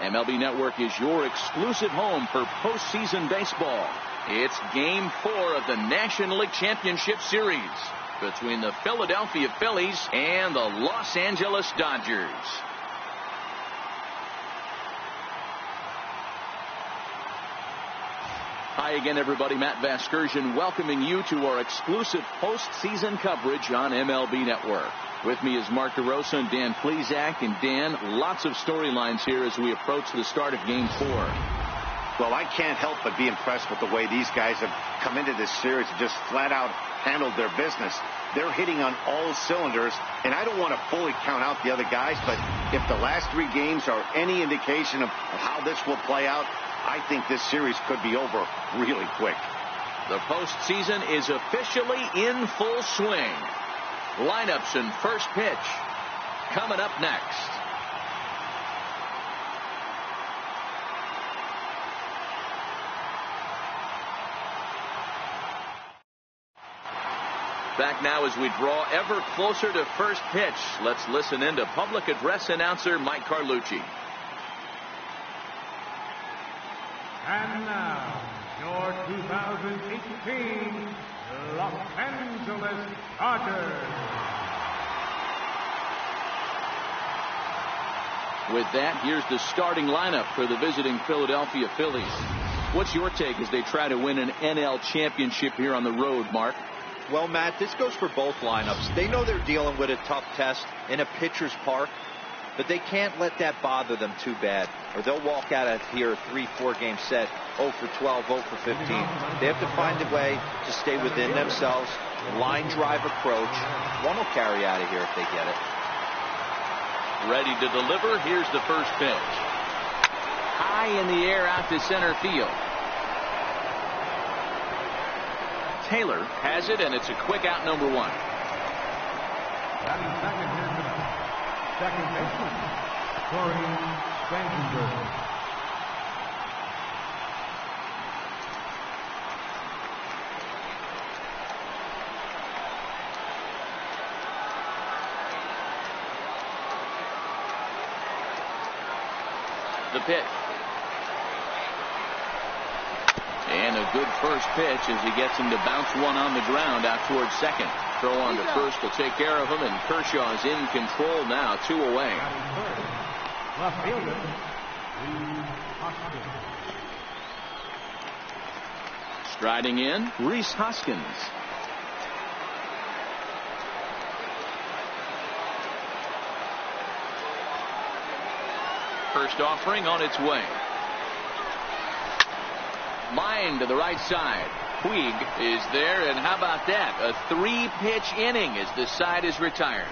MLB Network is your exclusive home for postseason baseball. It's Game 4 of the National League Championship Series between the Philadelphia Phillies and the Los Angeles Dodgers. Hi again, everybody. Matt Vasgersian welcoming you to our exclusive postseason coverage on MLB Network. With me is Mark DeRosa and Dan Plesac. And Dan, lots of storylines here as we approach the start of Game 4. Well, I can't help but be impressed with the way these guys have come into this series and just flat out handled their business. They're hitting on all cylinders, and I don't want to fully count out the other guys, but if the last 3 games are any indication of how this will play out, I think this series could be over really quick. The postseason is officially in full swing. Lineups and first pitch coming up next. Back now as we draw ever closer to first pitch. Let's listen in to public address announcer Mike Carlucci. And now, your 2018 Los Angeles Dodgers. With that, here's the starting lineup for the visiting Philadelphia Phillies. What's your take as they try to win an NL championship here on the road, Mark? Well, Matt, this goes for both lineups. They know they're dealing with a tough test in a pitcher's park, but they can't let that bother them too bad, or they'll walk out of here a 3-4 game set, 0 for 12, 0 for 15. They have to find a way to stay within themselves. Line drive approach. One will carry out of here if they get it. Ready to deliver. Here's the first pitch. High in the air out to center field. Taylor has it, and it's a quick out, number 1. Second baseman, Corey Sandenberg. The pitch. And a good first pitch as he gets him to bounce one on the ground out towards second. Throw on to first will take care of him, and Kershaw is in control now, 2 away. Striding in, Rhys Hoskins. First offering on its way. Line to the right side. Puig is there, and how about that? A 3-pitch inning as the side is retired.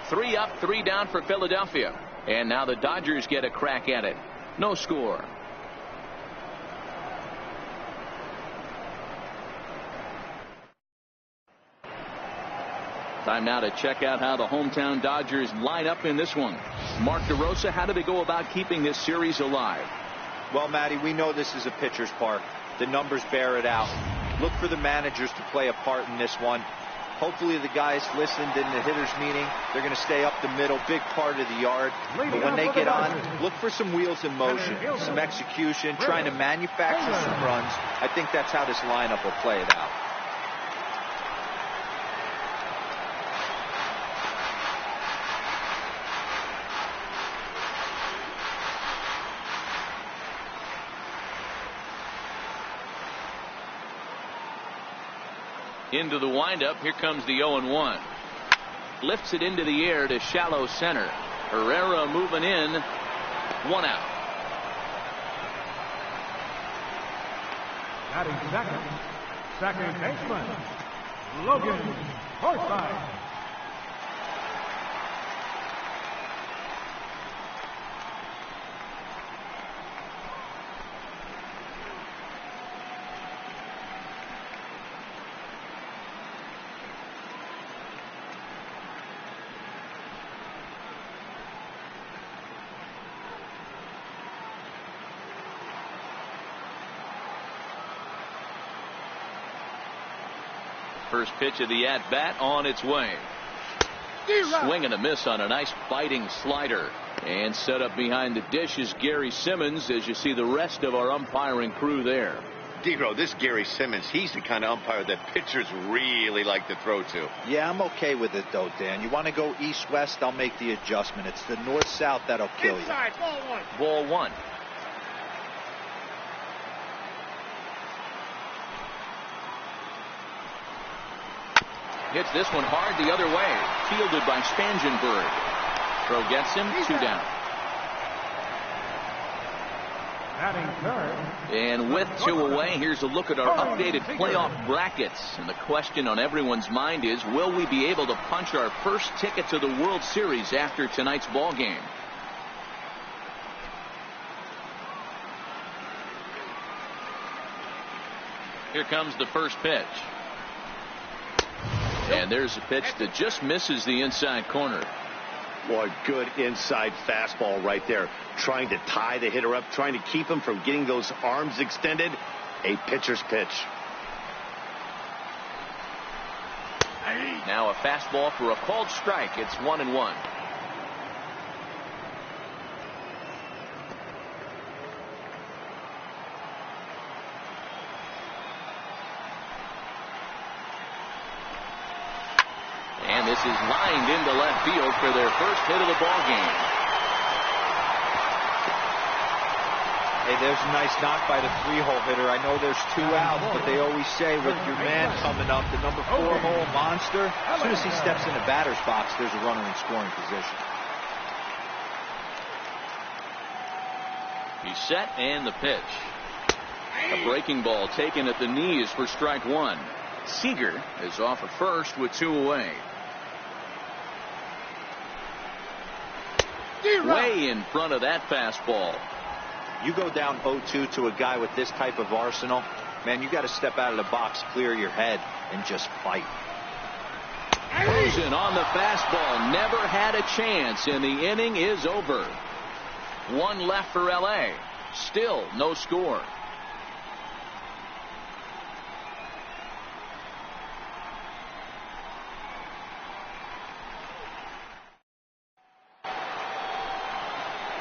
3 up, 3 down for Philadelphia. And now the Dodgers get a crack at it. No score. Time now to check out how the hometown Dodgers line up in this one. Mark DeRosa, how do they go about keeping this series alive? Well, Matty, we know this is a pitcher's park. The numbers bear it out. Look for the managers to play a part in this one. Hopefully the guys listened in the hitters meeting. They're going to stay up the middle, big part of the yard. But when they get on, look for some wheels in motion, some execution, trying to manufacture some runs. I think that's how this lineup will play it out. Into the windup. Here comes the 0-1. Lifts it into the air to shallow center. Herrera moving in. 1 out. Batting second baseman, Logan Forsythe. First pitch of the at-bat on its way. Swing and a miss on a nice biting slider. And set up behind the dish is Gary Simmons, as you see the rest of our umpiring crew there. Degro, this Gary Simmons, he's the kind of umpire that pitchers really like to throw to. Yeah, I'm okay with it, though, Dan. You want to go east-west, I'll make the adjustment. It's the north-south that'll kill you. Inside, ball one. Ball one. Hits this one hard the other way. Fielded by Spangenberg. Throw gets him, 2 down. Batting third. And with 2 away, here's a look at our updated playoff brackets. And the question on everyone's mind is, will we be able to punch our first ticket to the World Series after tonight's ball game? Here comes the first pitch. And there's a pitch that just misses the inside corner. Boy, good inside fastball right there. Trying to tie the hitter up, trying to keep him from getting those arms extended. A pitcher's pitch. Now a fastball for a called strike. It's 1-1. And this is lined into left field for their first hit of the ball game. Hey, there's a nice knock by the 3-hole hitter. I know there's 2 outs, but they always say with your man coming up, the number 4-hole monster, as soon as he steps in the batter's box, there's a runner in scoring position. He's set, and the pitch. A breaking ball taken at the knees for strike 1. Seager is off at first with 2 away. Way in front of that fastball. You go down 0-2 to a guy with this type of arsenal, man, you got to step out of the box, clear your head, and just fight. Frozen on the fastball. Never had a chance, and the inning is over. 1 left for L.A. Still no score.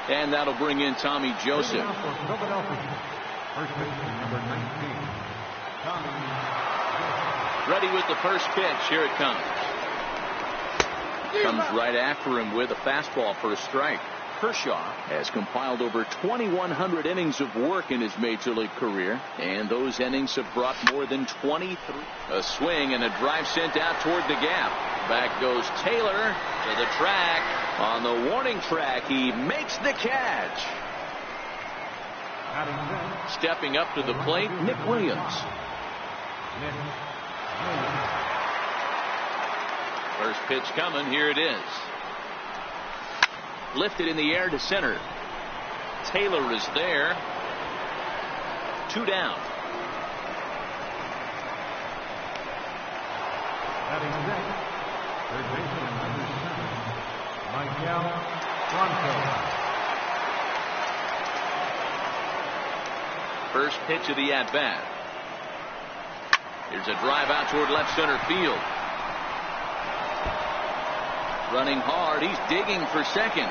And that'll bring in Tommy Joseph. First baseman, number 19. Ready with the first pitch. Here it comes. Comes right after him with a fastball for a strike. Kershaw has compiled over 2,100 innings of work in his major league career, and those innings have brought more than 23. A swing and a drive sent out toward the gap. Back goes Taylor to the track. On the warning track, he makes the catch. Stepping up to the plate, Nick Williams. First pitch coming. Here it is. Lifted in the air to center. Taylor is there. 2 down. Third baseman, number 7. Michael Bronco. First pitch of the at-bat. Here's a drive out toward left center field. Running hard. He's digging for second.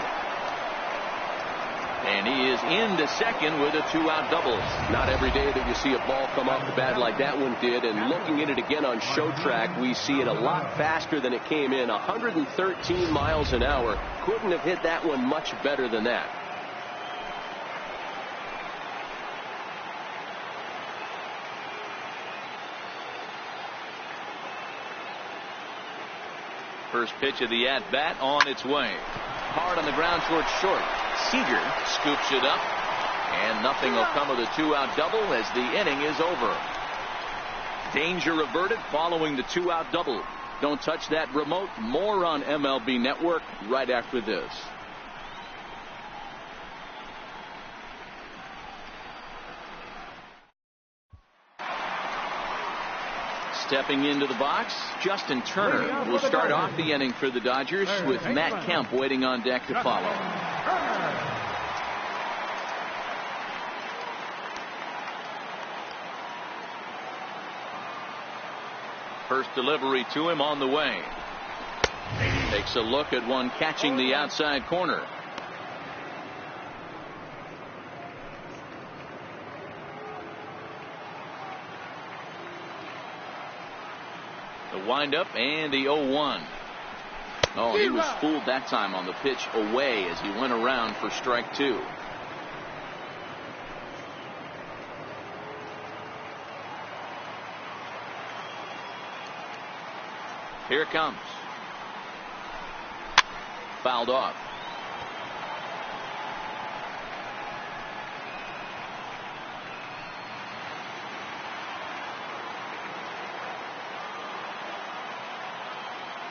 And he is into second with a 2-out double. Not every day that you see a ball come off the bat like that one did. And looking at it again on show track, we see it a lot faster than it came in. 113 miles an hour. Couldn't have hit that one much better than that. First pitch of the at-bat on its way. Hard on the ground towards short. Seager scoops it up, and nothing will come of the 2-out double as the inning is over. Danger averted following the 2-out double. Don't touch that remote. More on MLB Network right after this. Stepping into the box, Justin Turner will start off the inning for the Dodgers with Matt Kemp waiting on deck to follow. First delivery to him on the way. Takes a look at one catching the outside corner. The windup and the 0-1. Oh, he was fooled that time on the pitch away as he went around for strike 2. Here it comes. Fouled off.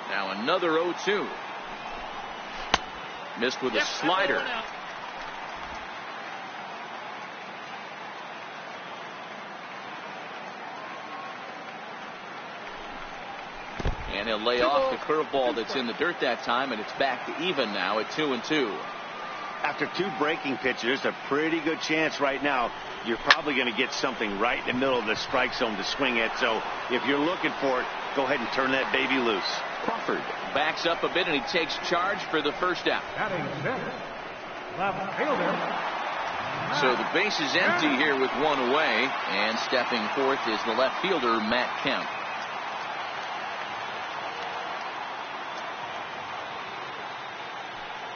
Now another 0-2. Missed with a slider. And he'll lay off the curveball that's in the dirt that time, and it's back to even now at 2-2. After 2 breaking pitches, there's a pretty good chance right now you're probably going to get something right in the middle of the strike zone to swing at. So if you're looking for it, go ahead and turn that baby loose. Crawford backs up a bit, and he takes charge for the first out. Left fielder. So the base is empty here with 1 away, and stepping forth is the left fielder, Matt Kemp.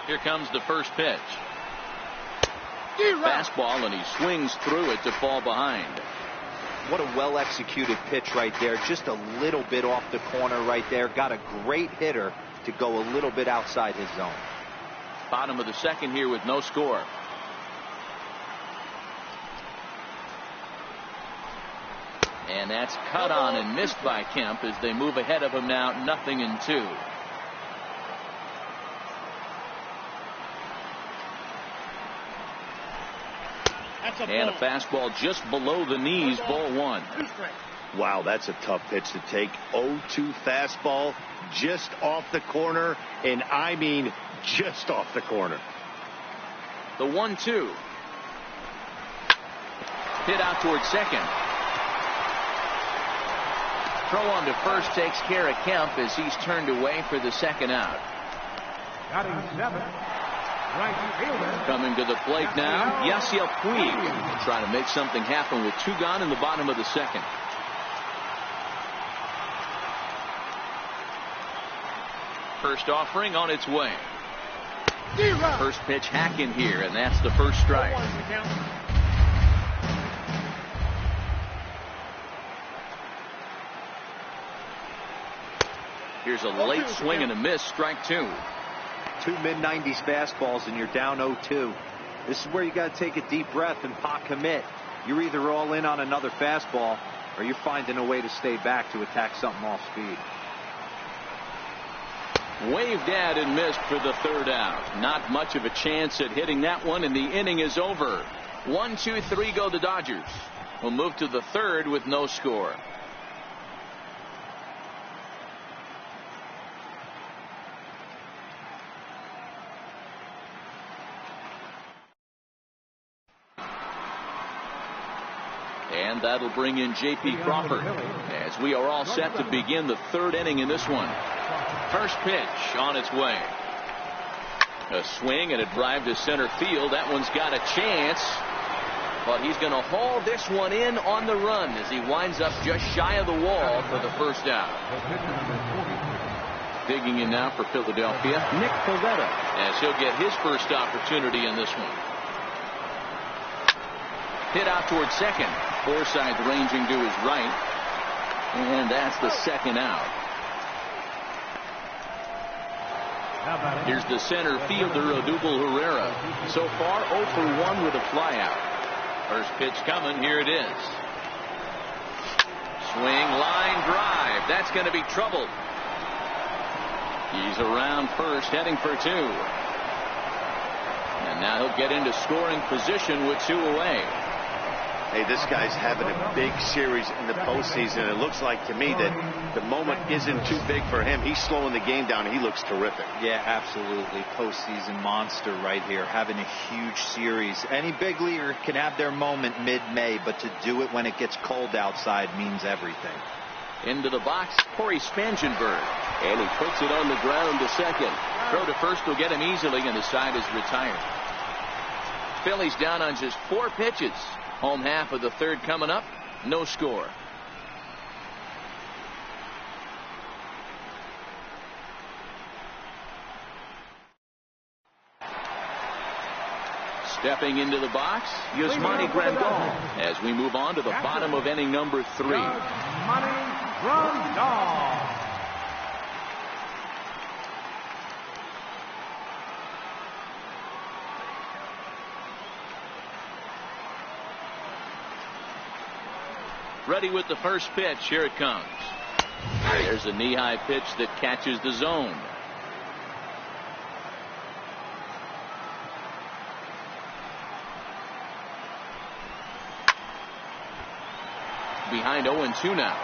Here comes the first pitch. Fastball, and he swings through it to fall behind. What a well-executed pitch right there. Just a little bit off the corner right there. Got a great hitter to go a little bit outside his zone. Bottom of the second here with no score. And that's cut on and missed by Kemp as they move ahead of him now, 0-2. And a fastball just below the knees, ball 1. Wow, that's a tough pitch to take. 0-2 fastball just off the corner, and I mean just off the corner. The 1-2. Hit out towards second. Throw on to first takes care of Kemp as he's turned away for the second out. Batting 7. Right fielder. Coming to the plate now, Yasiel Puig, trying to make something happen with 2 gone in the bottom of the second. First offering on its way. First pitch hacking here, and that's the first strike. Here's a late swing and a miss, strike 2. 2 mid-90s fastballs and you're down 0-2. This is where you got to take a deep breath and pot commit. You're either all in on another fastball or you're finding a way to stay back to attack something off speed. Waved at and missed for the third out. Not much of a chance at hitting that one, and the inning is over. 1, 2, 3 go the Dodgers. We'll move to the third with no score. And that'll bring in J.P. Crawford as we are all set to begin the third inning in this one. First pitch on its way. A swing and a drive to center field. That one's got a chance, but he's going to haul this one in on the run as he winds up just shy of the wall for the first out. Digging in now for Philadelphia, Nick Pivetta, as he'll get his first opportunity in this one. Hit out towards second. Forsythe ranging to his right. And that's the second out. Here's the center fielder, Odubel Herrera. So far, 0 for 1 with a flyout. First pitch coming. Here it is. Swing, line drive. That's going to be trouble. He's around first, heading for 2. And now he'll get into scoring position with 2 away. Hey, this guy's having a big series in the postseason. It looks like to me that the moment isn't too big for him. He's slowing the game down. He looks terrific. Yeah, absolutely. Postseason monster right here, having a huge series. Any big leaguer can have their moment mid-May, but to do it when it gets cold outside means everything. Into the box, Corey Spangenberg. And he puts it on the ground to second. Throw to first will get him easily, and the side is retired. Phillies down on just 4 pitches. Home half of the third coming up. No score. Stepping into the box, Yasmani Grandal, as we move on to the bottom of inning number 3. Yasmani Grandal. Ready with the first pitch. Here it comes. There's a knee-high pitch that catches the zone. Behind 0-2 now.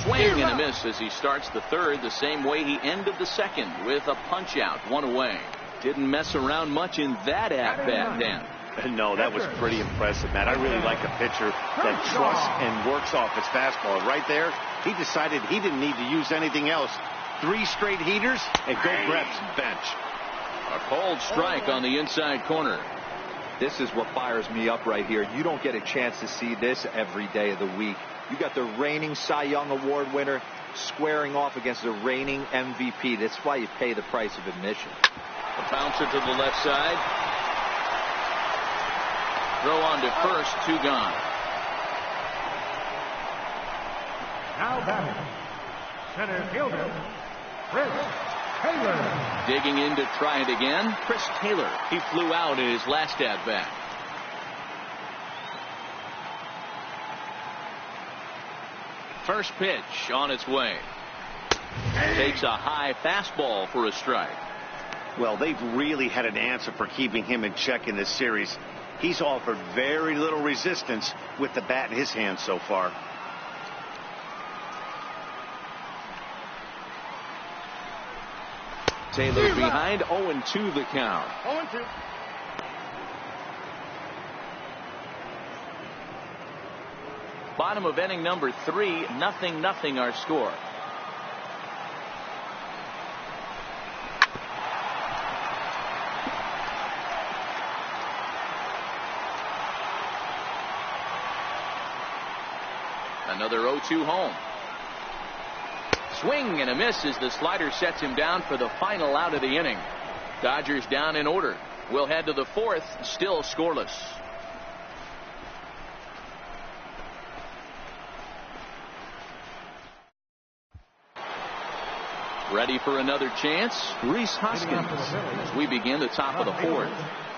Swing and a miss as he starts the third the same way he ended the second, with a punch out, 1 away. Didn't mess around much in that at-bat, Dan. No, that was pretty impressive, Matt. I really like a pitcher that trusts and works off his fastball. Right there, he decided he didn't need to use anything else. 3 straight heaters and go grab some bench. A cold strike on the inside corner. This is what fires me up right here. You don't get a chance to see this every day of the week. You got the reigning Cy Young Award winner squaring off against the reigning MVP. That's why you pay the price of admission. A bouncer to the left side. Throw on to first, 2 gone. Now batting, center fielder, Chris Taylor. Digging in to try it again, Chris Taylor. He flew out in his last at-bat. First pitch on its way. Takes a high fastball for a strike. Well, they've really had an answer for keeping him in check in this series. He's offered very little resistance with the bat in his hand so far. Taylor behind, 0-2 the count. 0-2. Bottom of inning number 3, 0-0 our score. Another 0-2 home. Swing and a miss as the slider sets him down for the final out of the inning. Dodgers down in order. We'll head to the 4th, still scoreless. Ready for another chance, Rhys Hoskins, as we begin the top of the 4th.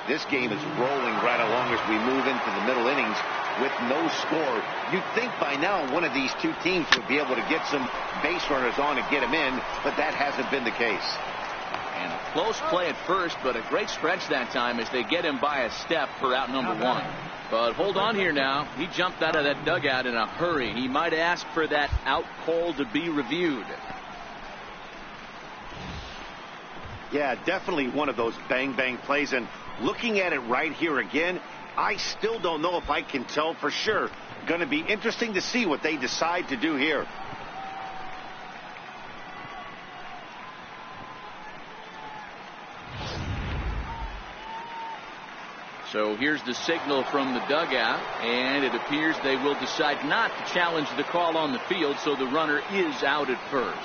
This game is rolling right along as we move into the middle innings with no score. You'd think by now one of these two teams would be able to get some base runners on and get them in, but that hasn't been the case. And a close play at first, but a great stretch that time as they get him by a step for out number 1. But hold on here now. He jumped out of that dugout in a hurry. He might ask for that out call to be reviewed. Yeah, definitely one of those bang-bang plays. And looking at it right here again, I still don't know if I can tell for sure. Going to be interesting to see what they decide to do here. So here's the signal from the dugout, and it appears they will decide not to challenge the call on the field, so the runner is out at first.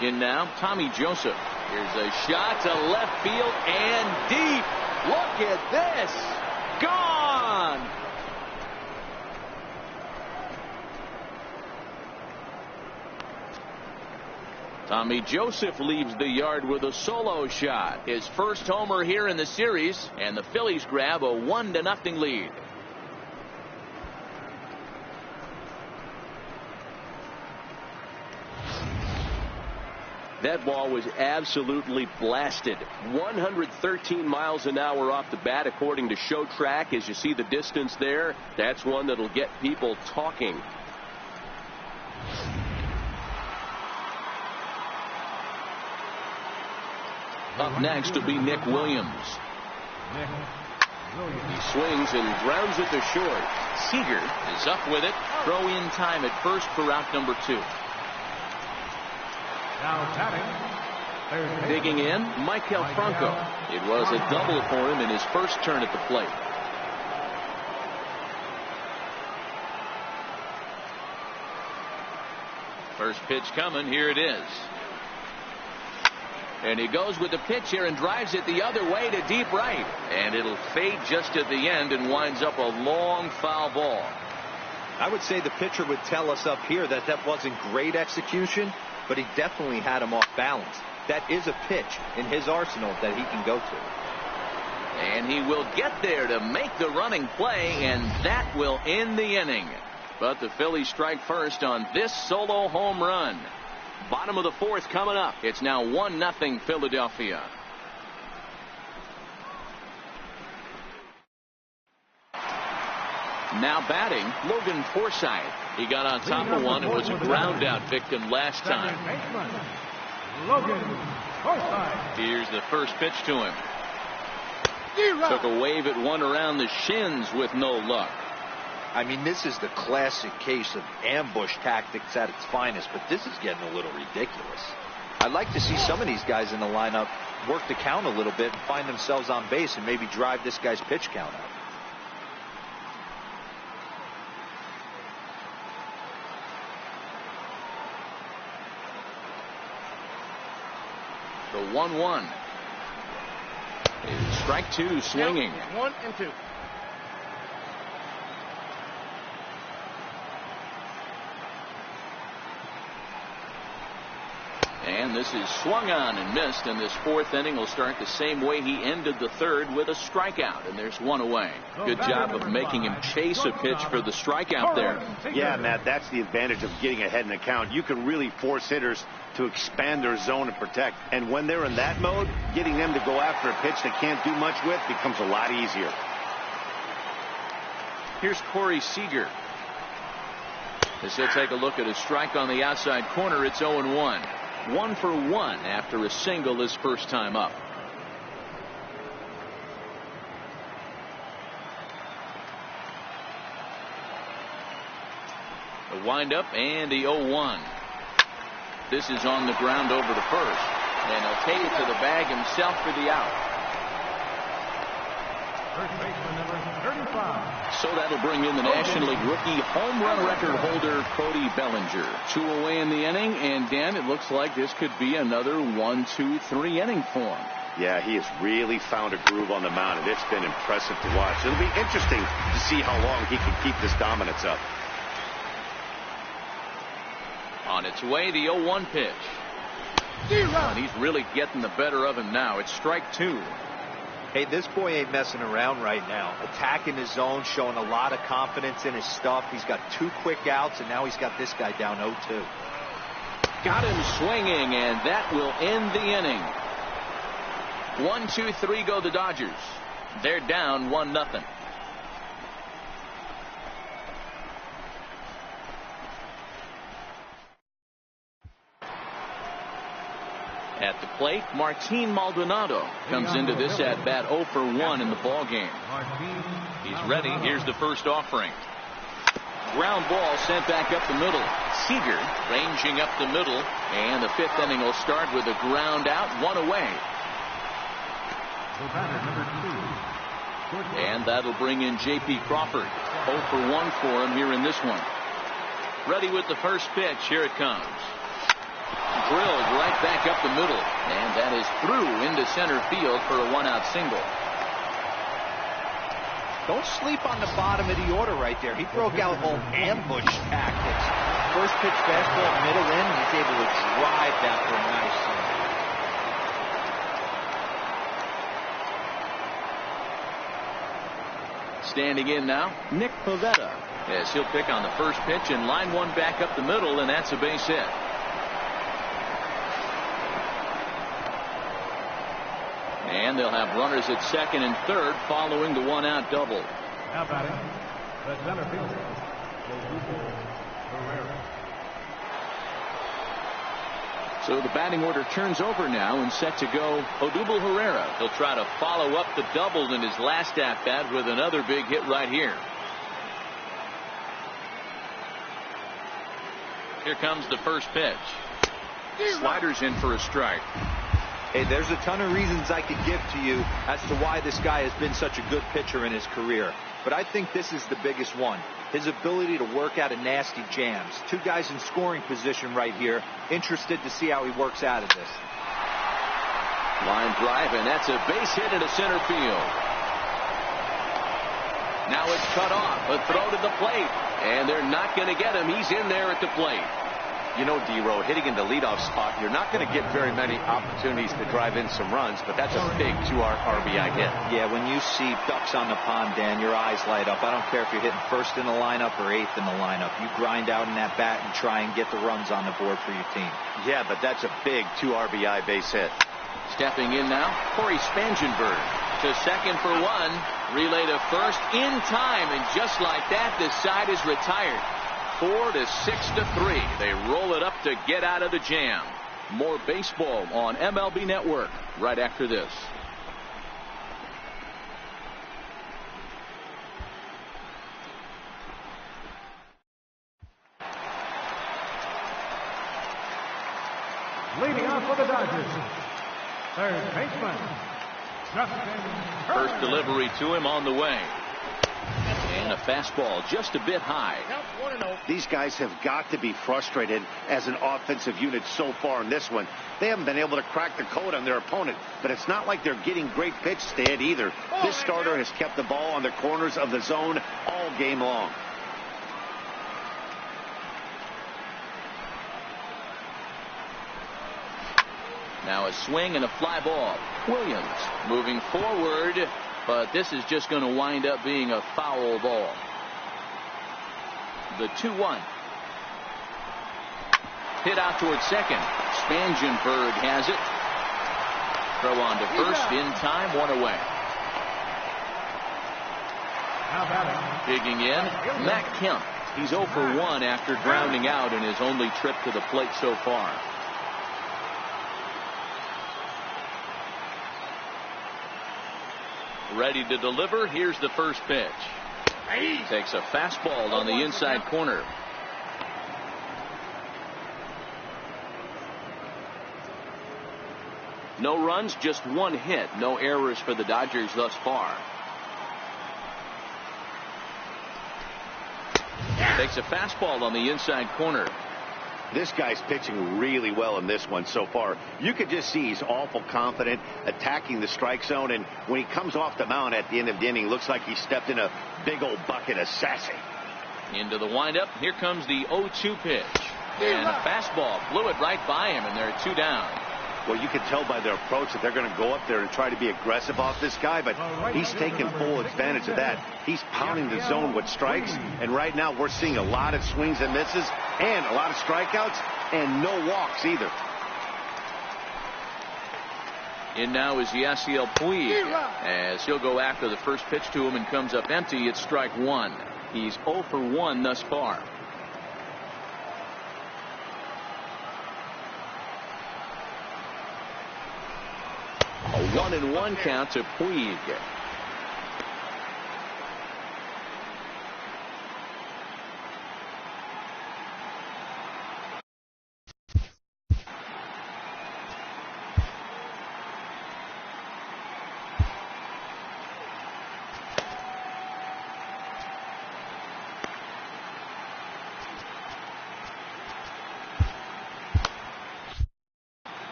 In now, Tommy Joseph. Here's a shot to left field and deep. Look at this. Gone. Tommy Joseph leaves the yard with a solo shot. His first homer here in the series, and the Phillies grab a 1-0 lead. That ball was absolutely blasted. 113 miles an hour off the bat, according to Show Track. As you see the distance there, that's one that'll get people talking. Up next will be Nick Williams. He swings and grounds it to short. Seager is up with it. Throw in time at first for out number 2. Now batting, Digging in, Michael Franco. It was a double for him in his first turn at the plate. First pitch coming. Here it is. And he goes with the pitch here and drives it the other way to deep right. And it'll fade just at the end and winds up a long foul ball. I would say the pitcher would tell us up here that that wasn't great execution, but he definitely had him off balance. That is a pitch in his arsenal that he can go to. And he will get there to make the running play, and that will end the inning. But the Phillies strike first on this solo home run. Bottom of the fourth coming up. It's now 1-0 Philadelphia. Now batting, Logan Forsythe. He got on top of one and was a ground out victim last time. Logan Forsythe. Here's the first pitch to him. Took a wave at one around the shins with no luck. I mean, this is the classic case of ambush tactics at its finest, but this is getting a little ridiculous. I'd like to see some of these guys in the lineup work the count a little bit and find themselves on base and maybe drive this guy's pitch count up. The 1-1. Strike two, swinging. 1-2. And this is swung on and missed, and this fourth inning will start the same way he ended the third, with a strikeout, and there's one away. Good job of making him chase a pitch for the strikeout there. Yeah, Matt, that's the advantage of getting ahead in the count. You can really force hitters to expand their zone and protect, and when they're in that mode, getting them to go after a pitch they can't do much with becomes a lot easier. Here's Corey Seager. As he'll take a look at a strike on the outside corner, it's 0-1. 1 for 1 after a single his first time up. The windup and the 0-1. This is on the ground over the first, and he'll take it to the bag himself for the out. First baseman number 35. So that'll bring in the National League rookie home run record holder Cody Bellinger. 2 away in the inning, and Dan, it looks like this could be another 1-2-3 inning for him. Yeah, he has really found a groove on the mound, and it's been impressive to watch. It'll be interesting to see how long he can keep this dominance up. On its way, the 0-1 pitch. And he's really getting the better of him now. It's strike two. Hey, this boy ain't messing around right now. Attacking his zone, showing a lot of confidence in his stuff. He's got 2 quick outs, and now he's got this guy down 0-2. Got him swinging, and that will end the inning. 1-2-3 go the Dodgers. They're down 1-0. At the plate, Martin Maldonado comes into this at bat 0 for 1 in the ball game. He's ready. Here's the first offering. Ground ball sent back up the middle. Seager ranging up the middle, and the 5th inning will start with a ground out, 1 away. And that'll bring in J.P. Crawford. 0 for 1 for him here in this one. Ready with the first pitch. Here it comes. Drilled right back up the middle, and that is through into center field for a 1-out single. Don't sleep on the bottom of the order right there. He broke out all ambush tactics. First pitch fastball, middle in, and he's able to drive that for a nice swing. Standing in now, Nick Pivetta, as he'll pick on the first pitch and line one back up the middle, and that's a base hit. And they'll have runners at second and third following the 1-out double. Now batting, the center fielder, Herrera. So the batting order turns over now, and set to go Odubel Herrera. He'll try to follow up the double in his last at-bat with another big hit right here. Here comes the first pitch. Sliders in for a strike. Hey, there's a ton of reasons I could give to you as to why this guy has been such a good pitcher in his career. But I think this is the biggest one. His ability to work out of nasty jams. Two guys in scoring position right here. Interested to see how he works out of this. Line drive, and that's a base hit into center field. Now it's cut off. A throw to the plate. And they're not going to get him. He's in there at the plate. You know, D-Row, hitting in the leadoff spot, you're not going to get very many opportunities to drive in some runs, but that's a big 2 RBI hit. Yeah, when you see ducks on the pond, Dan, your eyes light up. I don't care if you're hitting first in the lineup or eighth in the lineup. You grind out in that bat and try and get the runs on the board for your team. Yeah, but that's a big 2 RBI base hit. Stepping in now, Corey Spangenberg to second for one. Relay to first in time, and just like that, the side is retired. 4-6-3. They roll it up to get out of the jam. More baseball on MLB Network right after this. Leading off for the Dodgers, third baseman, Justin First delivery to him on the way. And a fastball just a bit high. These guys have got to be frustrated as an offensive unit so far in this one. They haven't been able to crack the code on their opponent, but it's not like they're getting great pitch stand either. This starter has kept the ball on the corners of the zone all game long. Now a swing and a fly ball. Williams moving forward, but this is just going to wind up being a foul ball. The 2-1. Hit out towards second. Spangenberg has it. Throw on to first in time, one away. Digging in, Matt Kemp. He's 0 for 1 after grounding out in his only trip to the plate so far. Ready to deliver. Here's the first pitch. Takes a fastball on the inside corner. No runs, just one hit. No errors for the Dodgers thus far. Takes a fastball on the inside corner. This guy's pitching really well in this one so far. You could just see he's awful confident attacking the strike zone, and when he comes off the mound at the end of the inning, looks like he stepped in a big old bucket of sassy. Into the windup. Here comes the 0-2 pitch. And a fastball blew it right by him, and they're 2 down. Well, you can tell by their approach that they're going to go up there and try to be aggressive off this guy, but he's taking full advantage of that. He's pounding the zone with strikes, and right now we're seeing a lot of swings and misses and a lot of strikeouts and no walks either. In now is Yasiel Puig, as he'll go after the first pitch to him and comes up empty. It's strike 1. He's 0 for 1 thus far. A 1-1 count to Puig.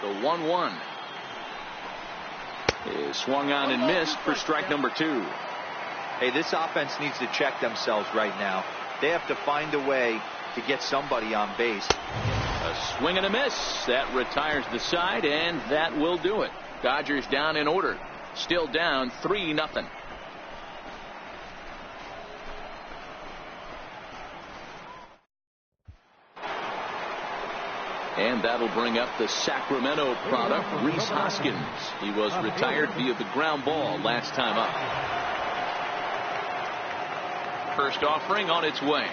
The 1-1 is swung on and missed for strike number 2. Hey, this offense needs to check themselves right now. They have to find a way to get somebody on base. A swing and a miss. That retires the side, and that will do it. Dodgers down in order. Still down 3-0. And that'll bring up the Sacramento product, Rhys Hoskins. He was retired via the ground ball last time up. First offering on its way.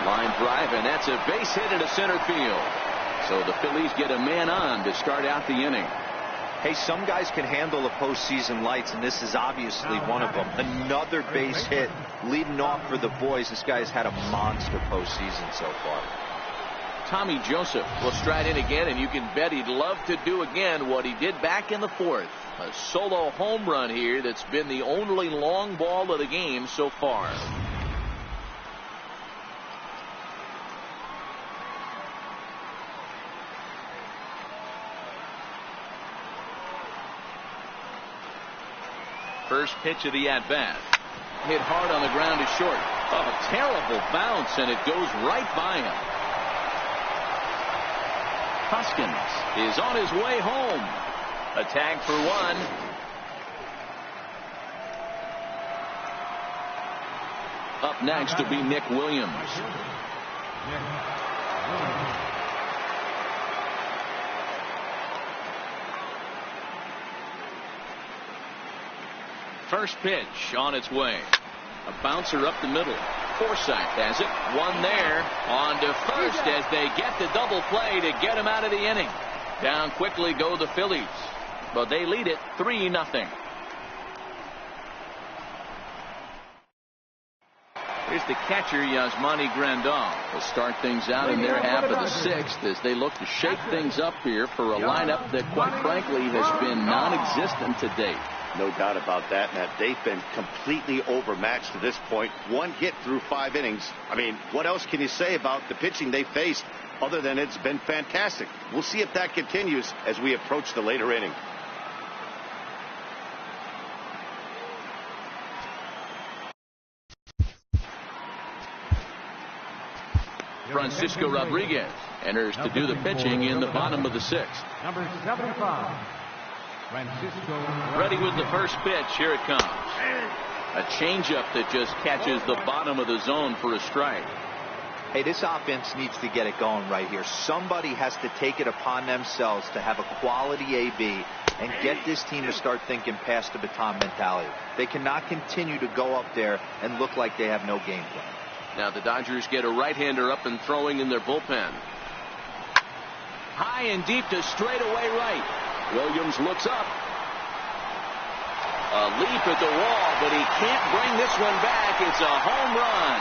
Line drive, and that's a base hit into center field. So the Phillies get a man on to start out the inning. Hey, some guys can handle the postseason lights, and this is obviously one of them. Another base hit leading off for the boys. This guy's had a monster postseason so far. Tommy Joseph will stride in again, and you can bet he'd love to do again what he did back in the fourth. A solo home run here that's been the only long ball of the game so far. First pitch of the at-bat. Hit hard on the ground to short. Oh, terrible bounce, and it goes right by him. Hoskins is on his way home. A tag for one. Up next to be Nick Williams. First pitch on its way. A bouncer up the middle. Forsythe has it. One there. On to first as they get the double play to get him out of the inning. Down quickly go the Phillies, but they lead it 3-0. Here's the catcher, Yasmani Grandal. Will start things out in their half of the sixth as they look to shake things up here for a lineup that, quite frankly, has been non-existent to date. No doubt about that, Matt. They've been completely overmatched to this point. One hit through 5 innings. I mean, what else can you say about the pitching they faced other than it's been fantastic? We'll see if that continues as we approach the later inning. Francisco Rodriguez enters to do the pitching in the bottom of the sixth. Number 75. Ready with the first pitch. Here it comes. A changeup that just catches the bottom of the zone for a strike. Hey, this offense needs to get it going right here. Somebody has to take it upon themselves to have a quality AB and get this team to start thinking past the baton mentality. They cannot continue to go up there and look like they have no game plan. Now the Dodgers get a right-hander up and throwing in their bullpen. High and deep to straightaway right. Williams looks up. A leap at the wall, but he can't bring this one back. It's a home run.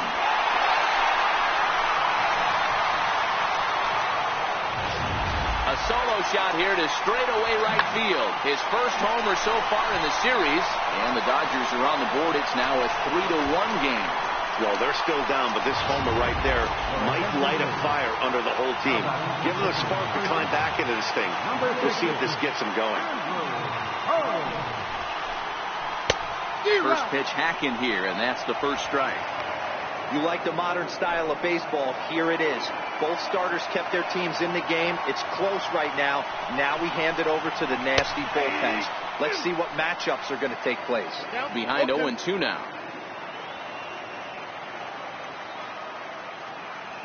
A solo shot here to straightaway right field. His first homer so far in the series, and the Dodgers are on the board. It's now a 3-1 game. Well, they're still down, but this homer right there might light a fire under the whole team. Give them a spark to climb back into this thing. We'll see if this gets them going. First pitch hacking here, and that's the first strike. You like the modern style of baseball? Here it is. Both starters kept their teams in the game. It's close right now. Now we hand it over to the nasty bullpens. Let's see what matchups are going to take place. Behind 0-2 now.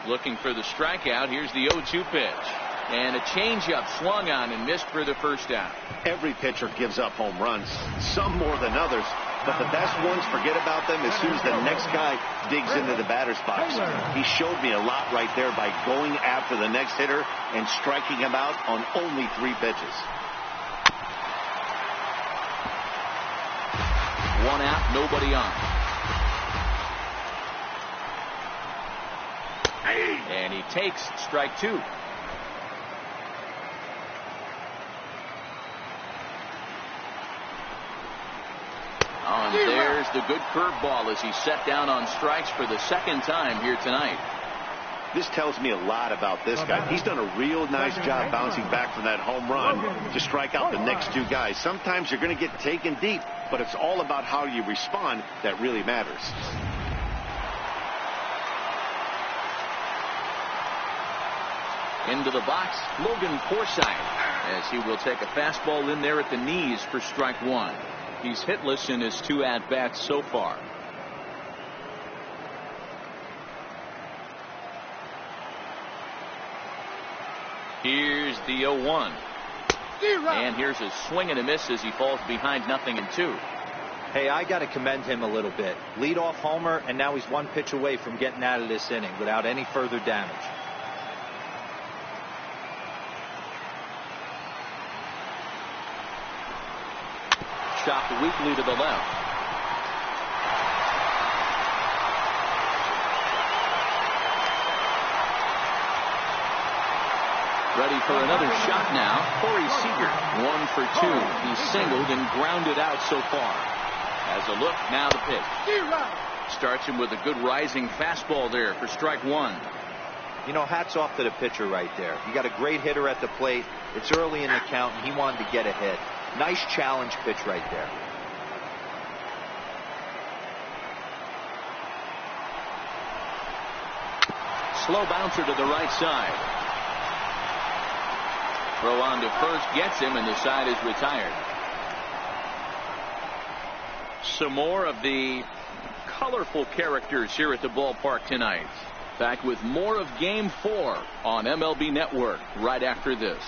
Looking for the strikeout. Here's the 0-2 pitch. And a changeup swung on and missed for the first out. Every pitcher gives up home runs, some more than others. But the best ones, forget about them as soon as the next guy digs into the batter's box. He showed me a lot right there by going after the next hitter and striking him out on only 3 pitches. One out, nobody on. And he takes strike 2. And there's the good curveball as he's set down on strikes for the second time here tonight. This tells me a lot about this guy. He's done a real nice job bouncing back from that home run to strike out the next 2 guys. Sometimes you're going to get taken deep, but it's all about how you respond that really matters. Into the box, Logan Forsythe, as he will take a fastball in there at the knees for strike 1. He's hitless in his 2 at-bats so far. Here's the 0-1. And here's a swing and a miss as he falls behind 0-2. Hey, I got to commend him a little bit. Leadoff homer, and now he's 1 pitch away from getting out of this inning without any further damage. chopped weakly to the left. Ready for another shot now. Corey Seager, 1 for 2. He's singled and grounded out so far. As a look, now the pitch. Starts him with a good rising fastball there for strike 1. You know, hats off to the pitcher right there. You got a great hitter at the plate. It's early in the count, and he wanted to get ahead. Nice challenge pitch right there. Slow bouncer to the right side. Throw on to first gets him, and the side is retired. Some more of the colorful characters here at the ballpark tonight. Back with more of Game 4 on MLB Network right after this.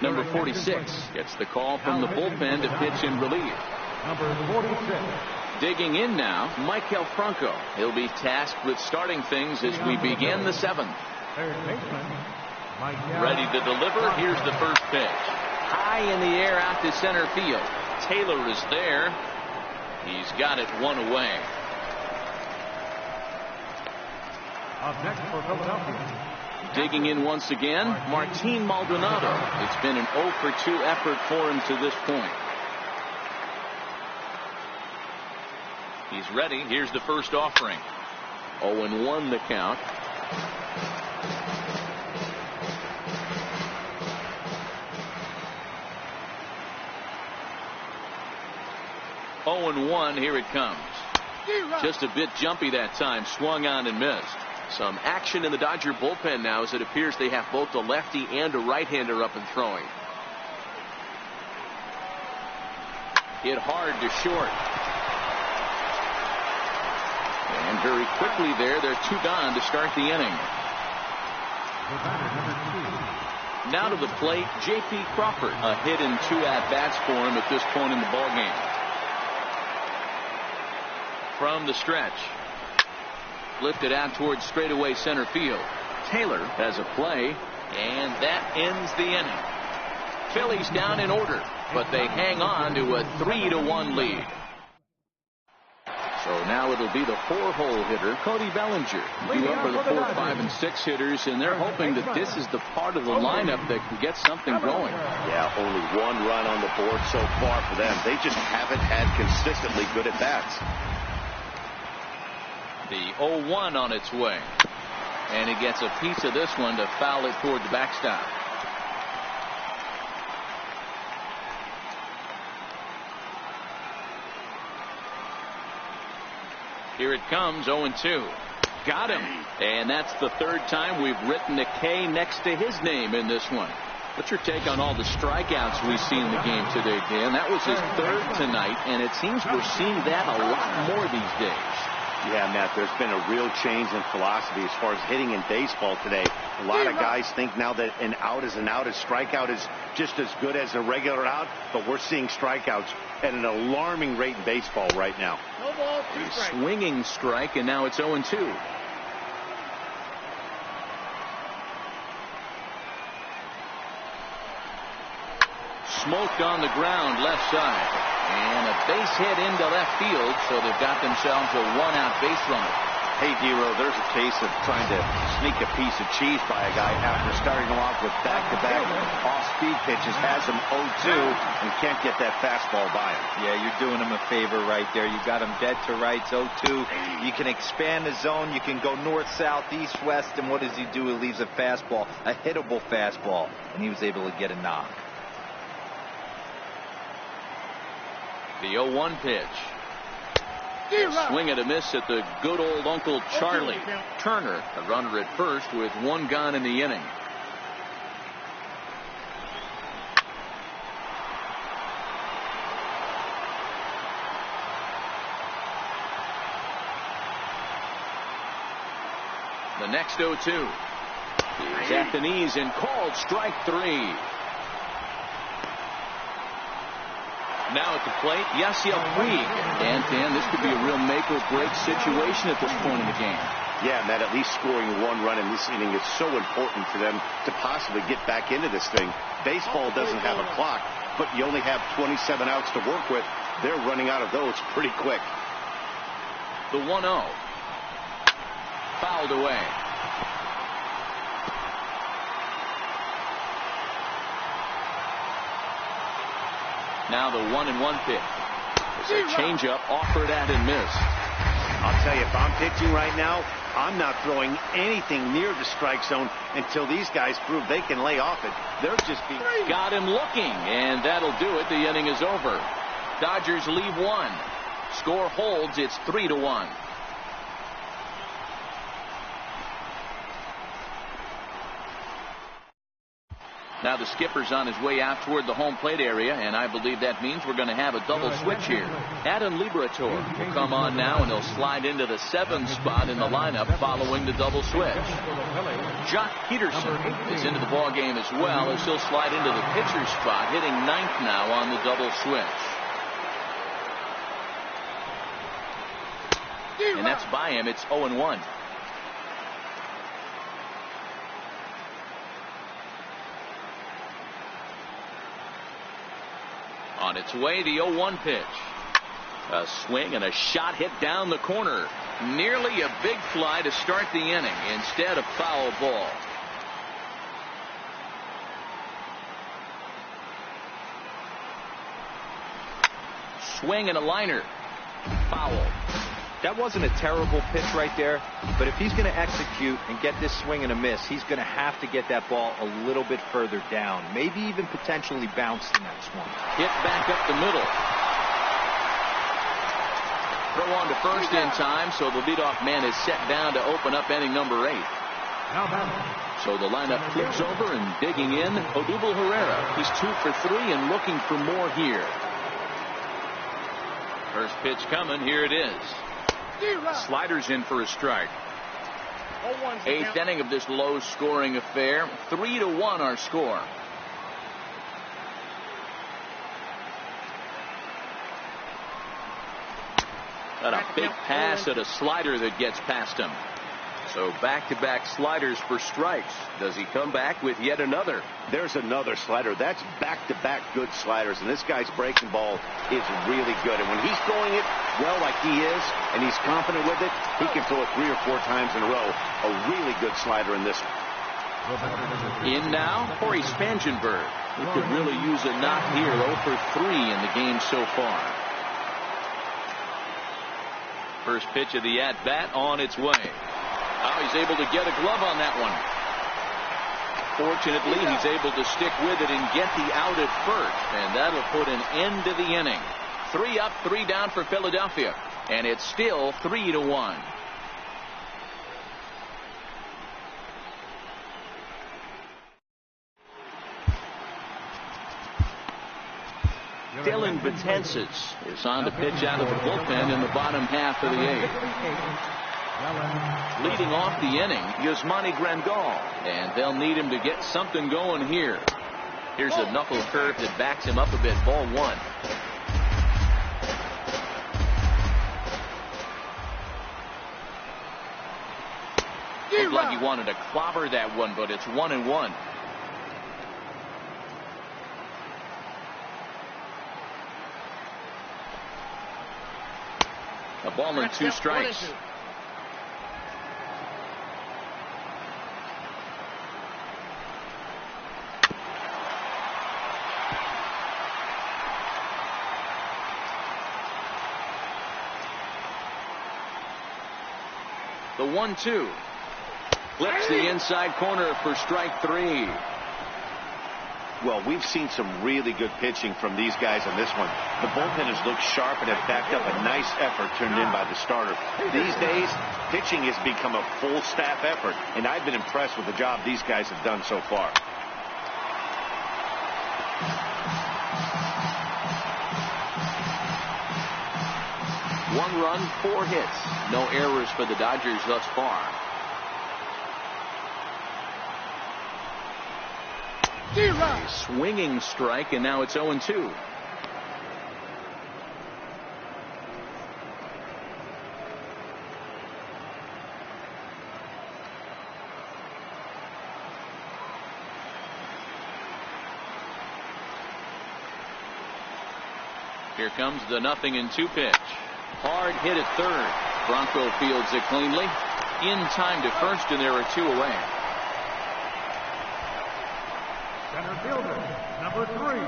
Number 46 gets the call from the bullpen to pitch in relief. Number 46. Digging in now, Michael Franco. He'll be tasked with starting things as we begin the 7th. Third baseman, Michael. Ready to deliver. Here's the first pitch. High in the air out to center field. Taylor is there. He's got it one away. Up next for Philadelphia. Digging in once again, Martin Maldonado. It's been an 0 for 2 effort for him to this point. He's ready. Here's the first offering. 0-1 the count. Oh, and 1. Here it comes. Just a bit jumpy that time. Swung on and missed. Some action in the Dodger bullpen now, as it appears they have both a lefty and a right-hander up and throwing. Hit hard to short. And very quickly there, they're 2 gone to start the inning. Now to the plate, J.P. Crawford. A hit and 2 at-bats for him at this point in the ballgame. From the stretch. Lifted out towards straightaway center field. Taylor has a play, and that ends the inning. Phillies down in order, but they hang on to a 3-1 lead. So now it'll be the 4-hole hitter, Cody Bellinger, due up for the 4, 5, and 6 hitters, and they're hoping that this is the part of the lineup that can get something going. Yeah, only 1 run on the board so far for them. They just haven't had consistently good at-bats. The 0-1 on its way. And he gets a piece of this one to foul it toward the backstop. Here it comes, 0-2. Got him. And that's the 3rd time we've written a K next to his name in this one. What's your take on all the strikeouts we see in the game today, Dan? That was his 3rd tonight, and it seems we're seeing that a lot more these days. Yeah, Matt, there's been a real change in philosophy as far as hitting in baseball today. A lot of guys think now that an out is an out. A strikeout is just as good as a regular out, but we're seeing strikeouts at an alarming rate in baseball right now. No ball, 2 strikes. Swinging strike, and now it's 0-2. Smoked on the ground, left side. And a base hit into left field, so they've got themselves a 1-out base runner. Hey, Dero, there's a case of trying to sneak a piece of cheese by a guy after starting him off with back-to-back off-speed pitches, has him 0-2, and can't get that fastball by him. Yeah, you're doing him a favor right there. You got him dead to rights, 0-2. You can expand the zone. You can go north, south, east, west, and what does he do? He leaves a fastball, a hittable fastball, and he was able to get a knock. The 0-1 pitch. Swing and a miss at the good old Uncle Charlie. Turner, a runner at first with 1 gone in the inning. The next 0-2 is at the knees and called strike 3. Now at the plate, Yasiel Puig. And this could be a real make-or-break situation at this point in the game. Yeah, Matt, at least scoring 1 run in this inning is so important for them to possibly get back into this thing. Baseball doesn't have a clock, but you only have 27 outs to work with. They're running out of those pretty quick. The 1-0. Fouled away. Now the 1-1 pitch. It's a changeup offered at and missed. I'll tell you, if I'm pitching right now, I'm not throwing anything near the strike zone until these guys prove they can lay off it. They're just being... Got him looking, and that'll do it. The inning is over. Dodgers lead 1. Score holds. It's 3-1. Now the skipper's on his way out toward the home plate area, and I believe that means we're going to have a double switch here. Adam Liberator will come on now, and he'll slide into the 7th spot in the lineup following the double switch. Jock Peterson is into the ballgame as well, as he'll slide into the pitcher's spot, hitting 9th now on the double switch. And that's by him. It's 0-1. On its way, the 0-1 pitch. A swing and a shot hit down the corner. Nearly a big fly to start the inning. Instead, a foul ball. Swing and a liner. Foul. That wasn't a terrible pitch right there, but if he's going to execute and get this swing and a miss, he's going to have to get that ball a little bit further down, maybe even potentially bounce the next one. Hit back up the middle. Throw on to first in time, so the leadoff man is set down to open up inning number 8. So the lineup flips over, and digging in, Odubel Herrera. He's 2 for 3 and looking for more here. First pitch coming. Here it is. Sliders in for a strike. 8th inning of this low-scoring affair. 3-1 our score. Got a big pass at a slider that gets past him. So back-to-back sliders for strikes. Does he come back with yet another? There's another slider. That's back-to-back good sliders, and this guy's breaking ball is really good. And when he's throwing it well like he is, and he's confident with it, he can throw it 3 or 4 times in a row. A really good slider in this one. In now, Corey Spangenberg. He could really use a knock here. 0 for 3 in the game so far. First pitch of the at-bat on its way. Oh, he's able to get a glove on that one. Fortunately, he's able to stick with it and get the out at first, and that'll put an end to the inning. 3 up, 3 down for Philadelphia, and it's still 3-1. Dylan Betances is on the pitch out of the bullpen in the bottom half of the 8th. Leading off the inning, Yasmani Grandal, and they'll need him to get something going here. Here's a knuckle curve that backs him up a bit. Ball 1. Looked like he wanted to clobber that one, but it's 1-1. A ball and 2 strikes. The 1-2. Flips the inside corner for strike 3. Well, we've seen some really good pitching from these guys on this one. The bullpen has looked sharp and have backed up a nice effort turned in by the starter. These days, pitching has become a full staff effort, and I've been impressed with the job these guys have done so far. One run, 4 hits. No errors for the Dodgers thus far. A swinging strike, and now it's 0-2. Here comes the 0-2 pitch. Hard hit at third. Bronco fields it cleanly. In time to first, and there are 2 away. Center fielder, number 3,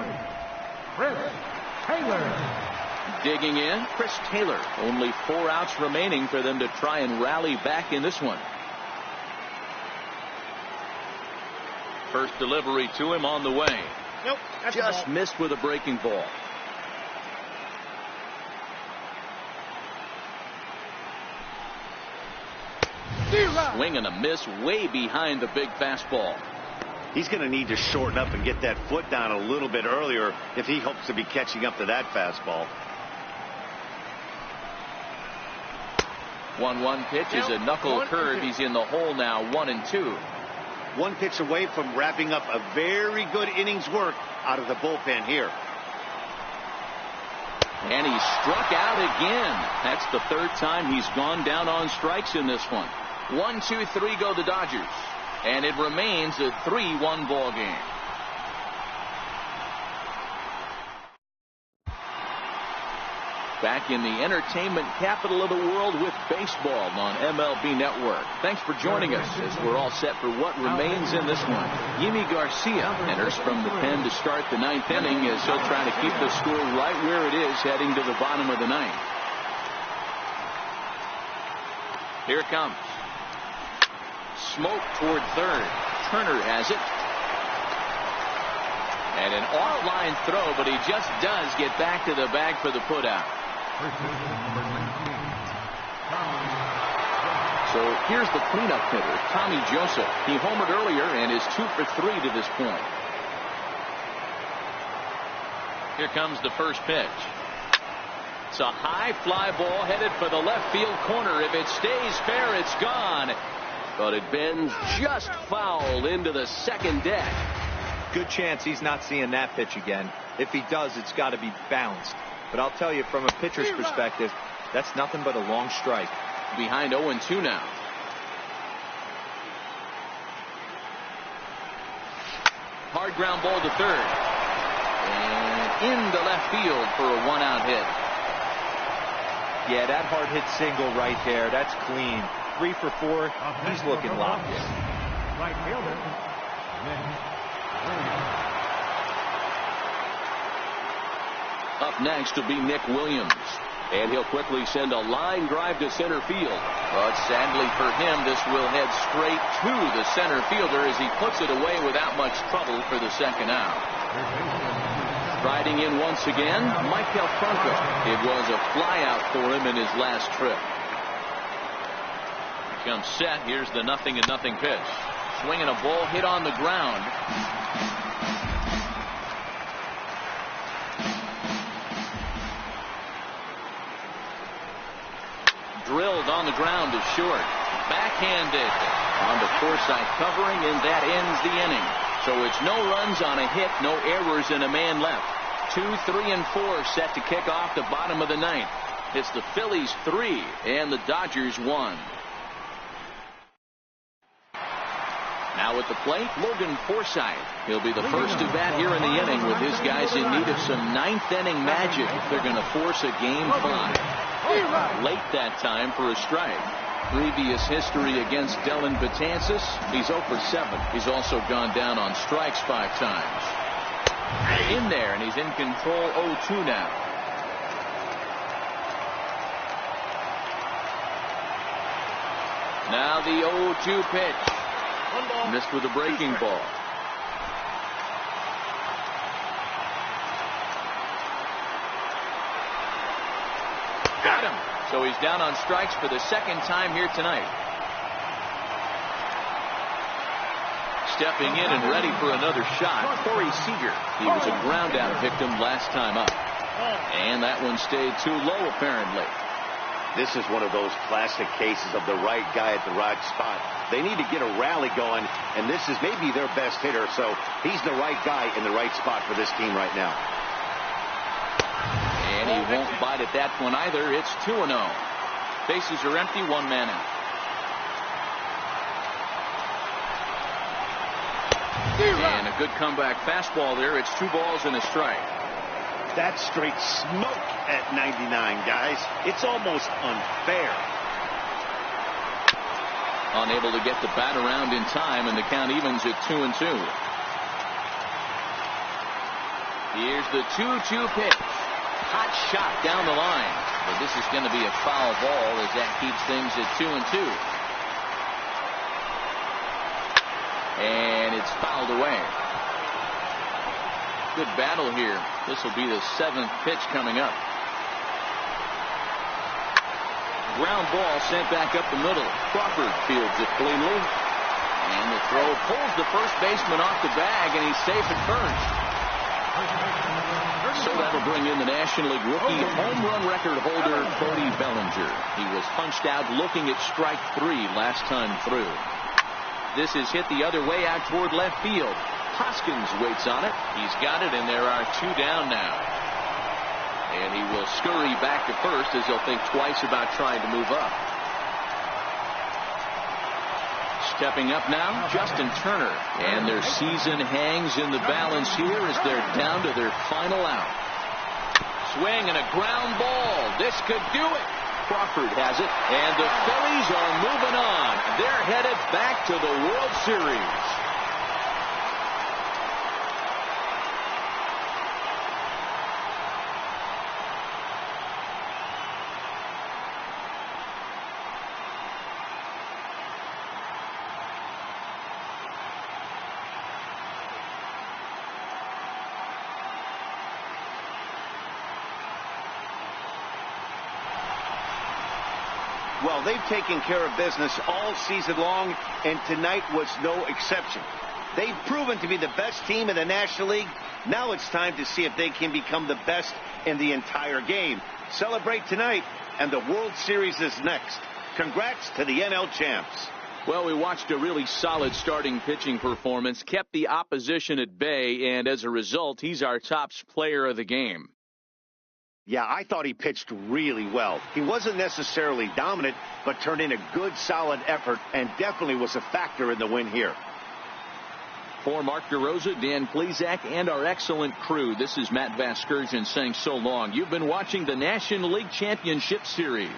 Chris Taylor. Digging in, Chris Taylor. Only 4 outs remaining for them to try and rally back in this one. First delivery to him on the way. Nope. Just missed with a breaking ball. Swing and a miss way behind the big fastball. He's going to need to shorten up and get that foot down a little bit earlier if he hopes to be catching up to that fastball. 1-1 pitch is a knuckle curve. He's in the hole now, 1-2. 1 pitch away from wrapping up a very good innings work out of the bullpen here. And he struck out again. That's the 3rd time he's gone down on strikes in this one. 1-2-3 go the Dodgers. And it remains a 3-1 ball game. Back in the entertainment capital of the world with baseball on MLB Network. Thanks for joining us as we're all set for what remains in this one. Yimi Garcia enters from the pen to start the 9th inning as he'll try to keep the score right where it is heading to the bottom of the 9th. Here it comes. Smoke toward third. Turner has it. And an offline throw, but he just does get back to the bag for the putout. So here's the cleanup hitter, Tommy Joseph. He homered earlier and is 2 for 3 to this point. Here comes the first pitch. It's a high fly ball headed for the left field corner. If it stays fair, it's gone. But it bends just foul into the second deck. Good chance he's not seeing that pitch again. If he does, it's got to be bounced. But I'll tell you, from a pitcher's perspective, that's nothing but a long strike. Behind 0-2 now. Hard ground ball to third. And into left field for a 1-out hit. Yeah, that hard hit single right there. That's clean. 3 for 4. He's looking locked in. Right fielder, Up next to be Nick Williams. And he'll quickly send a line drive to center field. But sadly for him, this will head straight to the center fielder as he puts it away without much trouble for the second out. Striding in once again, Michael Franco. It was a flyout for him in his last trip. He comes set. Here's the 0-0 pitch. Swinging a ball hit on the ground. Drilled on the ground to short. Backhanded on to Forsythe covering, and that ends the inning. So it's no runs on a hit, no errors, and a man left. 2, 3, and 4 set to kick off the bottom of the 9th. It's the Phillies 3 and the Dodgers 1. Now at the plate, Logan Forsythe. He'll be the first to bat here in the inning with his guys in need of some 9th inning magic if they're going to force a game 5. Late that time for a strike. Previous history against Dellin Betances, he's 0 for 7. He's also gone down on strikes 5 times. In there, and he's in control 0-2 now. Now the 0-2 pitch. Missed with a breaking ball. Got him. So he's down on strikes for the second time here tonight. Stepping in and ready for another shot, Corey Seager. He was a ground out victim last time up. And that one stayed too low apparently. This is one of those classic cases of the right guy at the right spot. They need to get a rally going, and this is maybe their best hitter, so he's the right guy in the right spot for this team right now. And he won't bite at that one either. It's 2-0. Bases are empty, 1 man out. And a good comeback fastball there. It's 2 balls and a strike. That's straight smoke at 99, guys. It's almost unfair. Unable to get the bat around in time, and the count evens at 2-2. Here's the 2-2 pitch. Hot shot down the line. But this is going to be a foul ball as that keeps things at 2-2. And it's fouled away. Good battle here. This will be the 7th pitch coming up. Ground ball sent back up the middle. Crawford fields it cleanly. And the throw pulls the first baseman off the bag, and he's safe at first. So that'll bring in the National League rookie home run record holder, Cody Bellinger. He was punched out looking at strike 3 last time through. This is hit the other way out toward left field. Hoskins waits on it. He's got it, and there are 2 down now. And he will scurry back to first as he'll think twice about trying to move up. Stepping up now, Justin Turner. And their season hangs in the balance here as they're down to their final out. Swing and a ground ball. This could do it. Crawford has it. And the Phillies are moving on. They're headed back to the World Series. Well, they've taken care of business all season long, and tonight was no exception. They've proven to be the best team in the National League. Now it's time to see if they can become the best in the entire game. Celebrate tonight, and the World Series is next. Congrats to the NL champs. Well, we watched a really solid starting pitching performance, kept the opposition at bay, and as a result, he's our top player of the game. Yeah, I thought he pitched really well. He wasn't necessarily dominant, but turned in a good, solid effort and definitely was a factor in the win here. For Mark DeRosa, Dan Plesac, and our excellent crew, this is Matt Vasgersian saying so long. You've been watching the National League Championship Series.